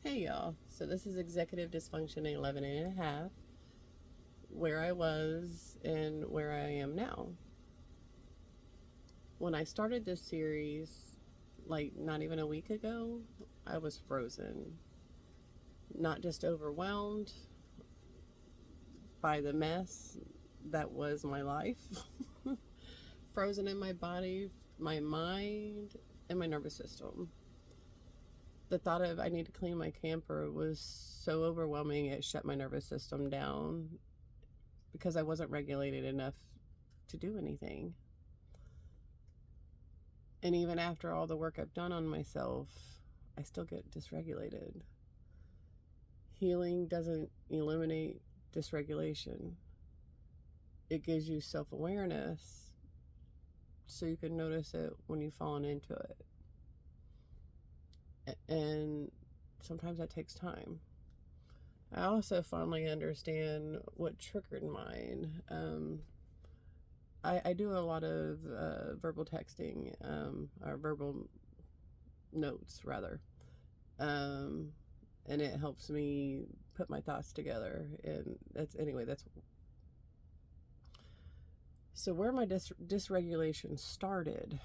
Hey y'all, so this is Executive Dysfunction 11 and a half, where I was and where I am now. When I started this series, like not even a week ago, I was frozen. Not just overwhelmed by the mess that was my life, frozen in my body, my mind, and my nervous system. The thought of I need to clean my camper was so overwhelming, it shut my nervous system down because I wasn't regulated enough to do anything. And even after all the work I've done on myself, I still get dysregulated. Healing doesn't eliminate dysregulation. It gives you self-awareness so you can notice it when you've fallen into it. And sometimes that takes time. I also finally understand what triggered mine. I do a lot of verbal texting, or verbal notes, rather. And it helps me put my thoughts together. And that's so where my dysregulation started.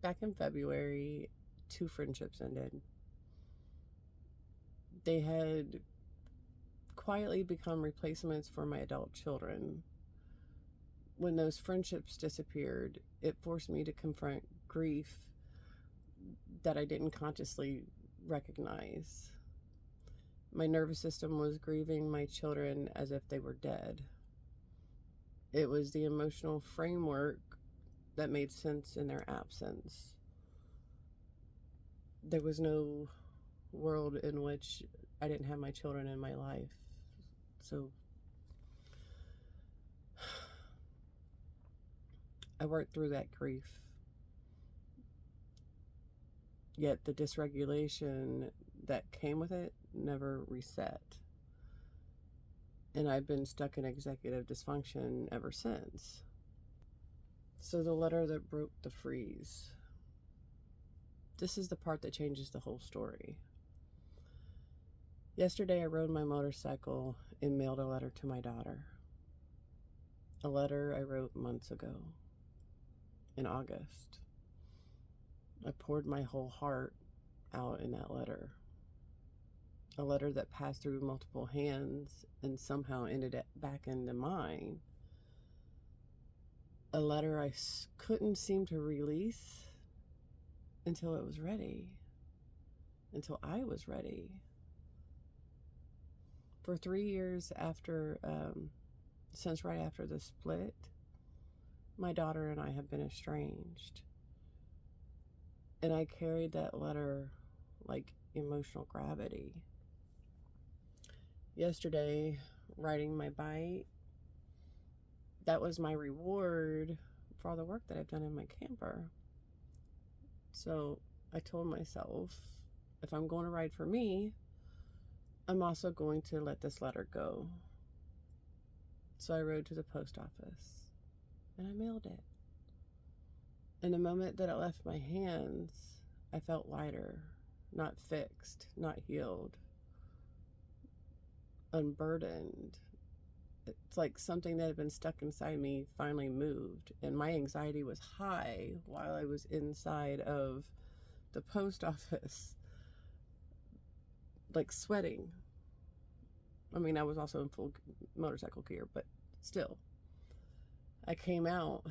Back in February, 2 friendships ended. They had quietly become replacements for my adult children. When those friendships disappeared, it forced me to confront grief that I didn't consciously recognize. My nervous system was grieving my children as if they were dead. It was the emotional framework that made sense in their absence. There was no world in which I didn't have my children in my life. So I worked through that grief. Yet the dysregulation that came with it never reset. And I've been stuck in executive dysfunction ever since. So the letter that broke the freeze. This is the part that changes the whole story. Yesterday I rode my motorcycle and mailed a letter to my daughter. A letter I wrote months ago, in August. I poured my whole heart out in that letter. A letter that passed through multiple hands and somehow ended up back into mine. A letter I couldn't seem to release until it was ready. Until I was ready. For 3 years after, since right after the split, my daughter and I have been estranged. And I carried that letter like emotional gravity. Yesterday, riding my bike, that was my reward for all the work that I've done in my camper. So I told myself, if I'm going to ride for me, I'm also going to let this letter go. So I rode to the post office and I mailed it. And the moment that it left my hands, I felt lighter, not fixed, not healed, unburdened. It's like something that had been stuck inside me finally moved. And my anxiety was high while I was inside of the post office, like sweating. I mean, I was also in full motorcycle gear, but still. I came out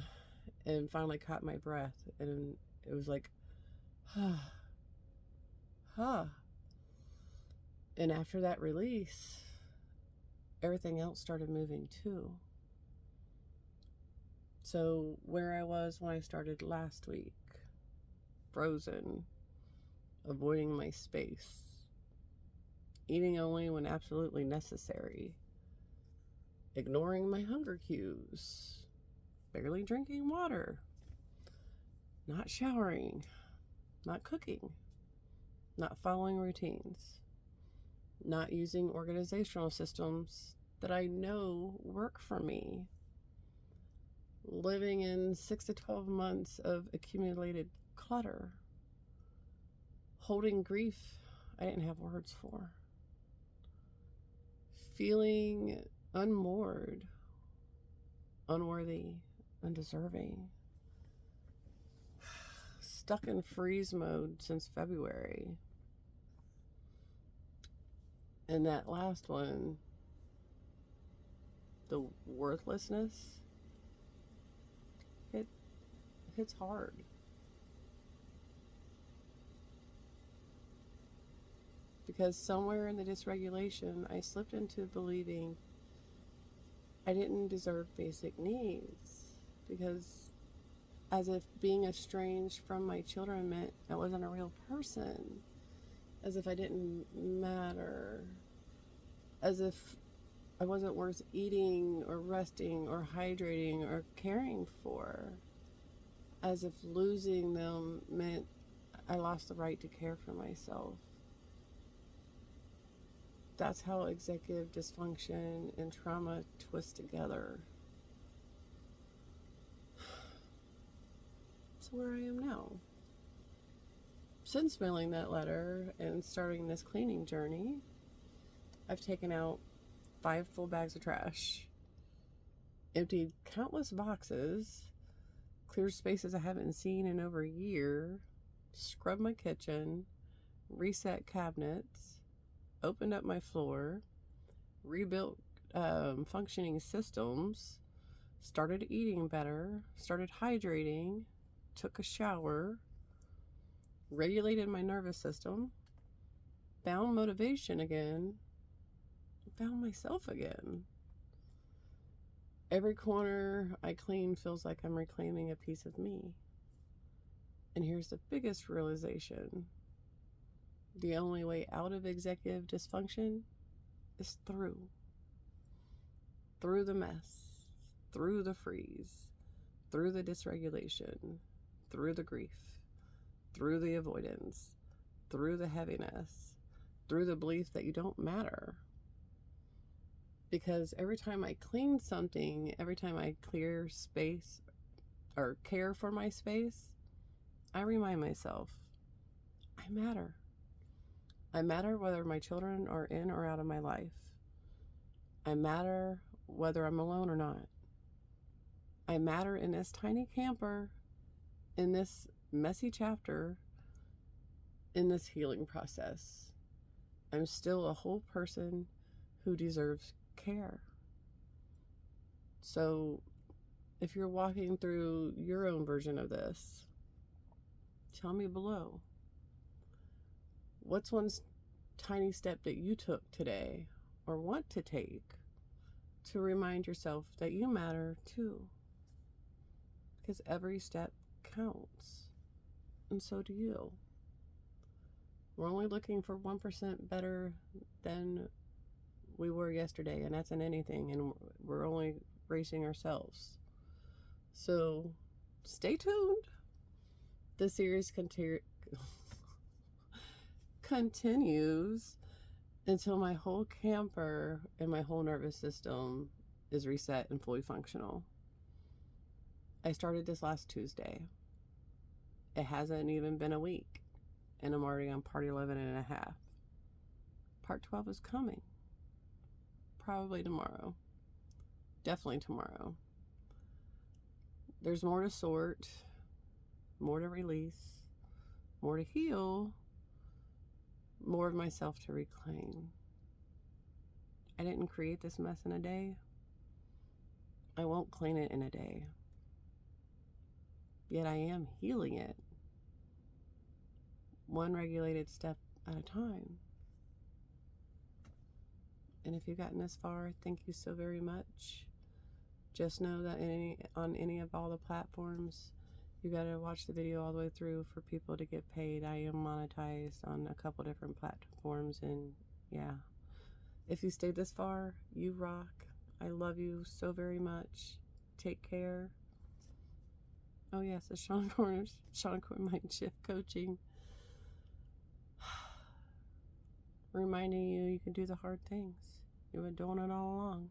and finally caught my breath, and it was like, ah, ah. And after that release, everything else started moving too. So where I was when I started last week, frozen, avoiding my space, eating only when absolutely necessary, ignoring my hunger cues, barely drinking water, not showering, not cooking, not following routines, not using organizational systems that I know work for me, living in 6 to 12 months of accumulated clutter, holding grief I didn't have words for. Feeling unmoored, unworthy, undeserving. Stuck in freeze mode since February. And that last one, the worthlessness, it hits hard. Because somewhere in the dysregulation, I slipped into believing I didn't deserve basic needs. Because as if being estranged from my children meant I wasn't a real person. As if I didn't matter. As if I wasn't worth eating or resting or hydrating or caring for. As if losing them meant I lost the right to care for myself. That's how executive dysfunction and trauma twist together. So where I am now. Since mailing that letter and starting this cleaning journey, I've taken out 5 full bags of trash, emptied countless boxes, cleared spaces I haven't seen in over a year, scrubbed my kitchen, reset cabinets, opened up my floor, rebuilt functioning systems, started eating better, started hydrating, took a shower, regulated my nervous system, found motivation again, found myself again. Every corner I clean feels like I'm reclaiming a piece of me. And here's the biggest realization. The only way out of executive dysfunction is through. Through the mess, through the freeze, through the dysregulation, through the grief, through the avoidance, through the heaviness, through the belief that you don't matter. Because every time I clean something, every time I clear space or care for my space, I remind myself, I matter. I matter whether my children are in or out of my life. I matter whether I'm alone or not. I matter in this tiny camper, in this messy chapter, in this healing process. I'm still a whole person who deserves care. So if you're walking through your own version of this, tell me below. What's one tiny step that you took today or want to take to remind yourself that you matter too? Because every step counts, and so do you. We're only looking for 1% better than we were yesterday, and that's in anything, and we're only racing ourselves. So stay tuned. The series continues until my whole camper and my whole nervous system is reset and fully functional. I started this last Tuesday. It hasn't even been a week, and I'm already on part 11 and a half. Part 12 is coming. Probably tomorrow. Definitely tomorrow. There's more to sort, more to release, more to heal, more of myself to reclaim. I didn't create this mess in a day. I won't clean it in a day. Yet I am healing it. One regulated step at a time. And if you've gotten this far, thank you so very much. Just know that on any of all the platforms, you got to watch the video all the way through for people to get paid. I am monetized on a couple different platforms, and yeah. If you stayed this far, you rock. I love you so very much. Take care. Oh yes, the Shawnicorn Mindshift coaching. Reminding you can do the hard things. You've been doing it all along.